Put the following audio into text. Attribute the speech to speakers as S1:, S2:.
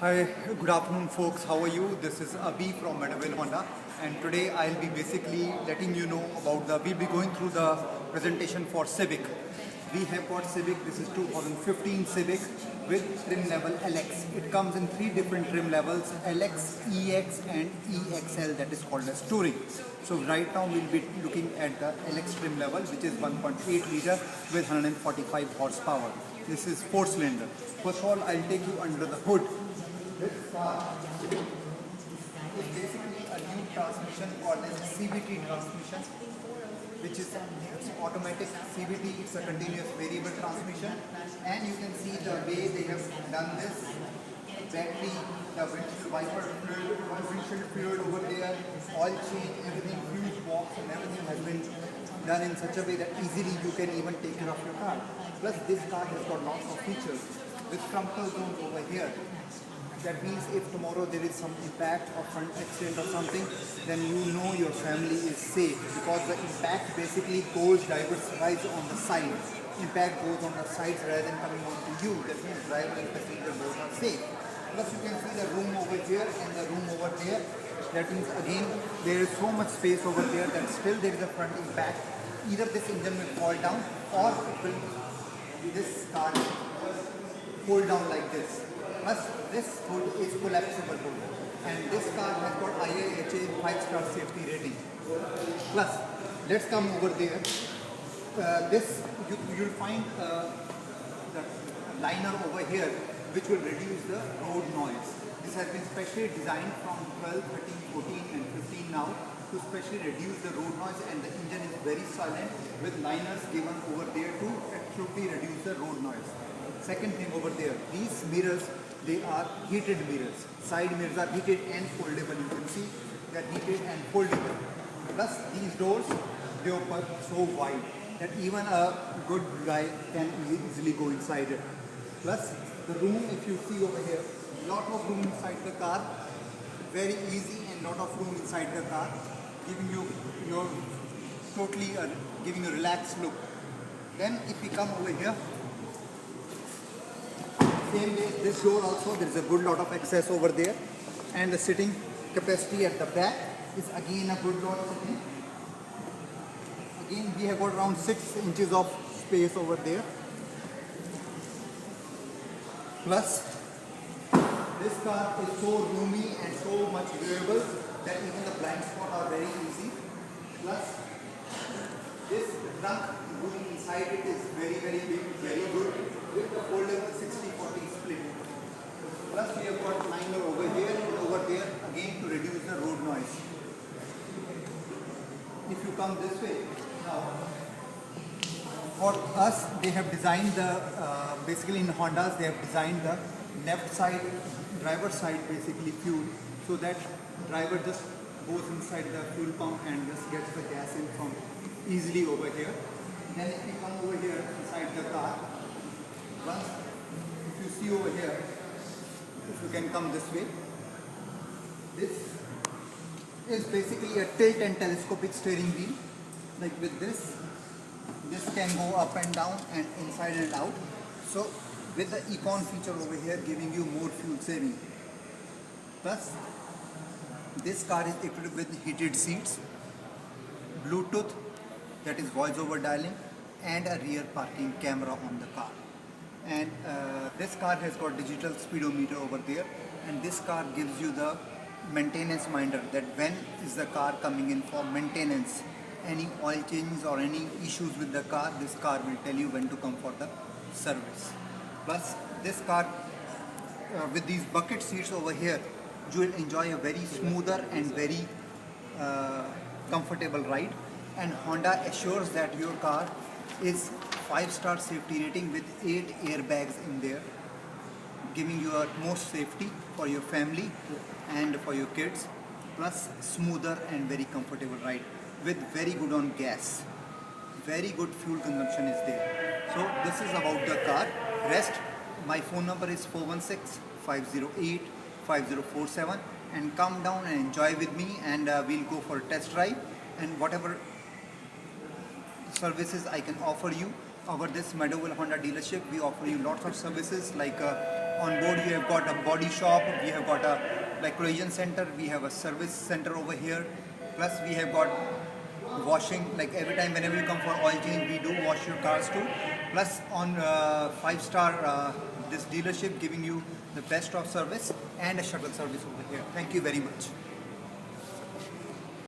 S1: Hi, good afternoon folks. How are you? This is Abhi from Meadowvale Honda, and today I'll be basically letting you know about we'll be going through the presentation for Civic. We have got Civic, this is 2015 Civic with trim level LX. It comes in three different trim levels, LX, EX and EXL, that is called as Touring. So right now we'll be looking at the LX trim level, which is 1.8 liter with 145 horsepower. This is 4-cylinder. First of all, I'll take you under the hood. This car is basically a new transmission called as CVT transmission, which is automatic CVT. It's a continuous variable transmission, and you can see the way they have done this. Battery, the windshield wiper fluid, windshield fluid over there, oil change, everything, fuse box, and everything has been done in such a way that easily you can even take care of your car. Plus, this car has got lots of features with frontal zones over here. That means if tomorrow there is some impact or front accident or something, then you know your family is safe, because the impact basically goes diversifies on the side. Impact goes on the sides rather than coming on to you. That means driver and passenger both are safe. Plus you can see the room over here and the room over there. That means again there is so much space over there that still there is a front impact. Either this engine will fall down or it will, this car fold down like this. Plus this hood is collapsible hood, and this car has got IIHA 5-star safety rating. Plus, let's come over there. You'll find the liner over here, which will reduce the road noise. This has been specially designed from 12, 13, 14 and 15 now to specially reduce the road noise, and the engine is very silent with liners given over there to actually reduce the road noise. Second thing over there, these mirrors, they are heated mirrors. Side mirrors are heated and foldable. You can see they are heated and foldable. Plus these doors, they open so wide that even a good guy can easily go inside it. Plus the room, if you see over here, lot of room inside the car, very easy, and lot of room inside the car, giving you your totally giving a relaxed look. Then if we come over here, same way, this door also, there is a good lot of access over there, and the sitting capacity at the back is again a good lot of sitting. Again, we have got around 6 inches of space over there. Plus, this car is so roomy and so much wearable that even the blind spot are very easy. Plus, this trunk going inside it is very big, very good, with the foldable 60-40 split. Plus we have got liner over here and over there again to reduce the road noise. If you come this way, now for us they have designed the, basically in Hondas they have designed the left side, driver side basically fuel, so that driver just goes inside the fuel pump and just gets the gas in from easily over here. Then if you come over here inside the car, once if you see over here, if you can come this way, this is basically a tilt and telescopic steering wheel. Like with this can go up and down and inside and out. So with the Econ feature over here giving you more fuel saving. Plus this car is equipped with heated seats, Bluetooth, that is voice over dialing, and a rear parking camera on the car. And this car has got digital speedometer over there, and this car gives you the maintenance reminder that when is the car coming in for maintenance, any oil changes or any issues with the car, this car will tell you when to come for the service. Plus this car with these bucket seats over here, you will enjoy a very smoother and very comfortable ride, and Honda assures that your car is 5-star safety rating with 8 airbags in there, giving you utmost safety for your family and for your kids. Plus smoother and very comfortable ride with very good on gas, very good fuel consumption is there. So this is about the car. Rest, my phone number is 416-508-5047, and come down and enjoy with me, and we'll go for a test drive, and whatever services I can offer you over this Meadowvale Honda dealership. We offer you lots of services like On board you have got a body shop, we have got a like collision center, we have a service center over here, plus we have got washing, like every time whenever you come for oil change we do wash your cars too. Plus on 5-star this dealership giving you the best of service and a shuttle service over here. Thank you very much.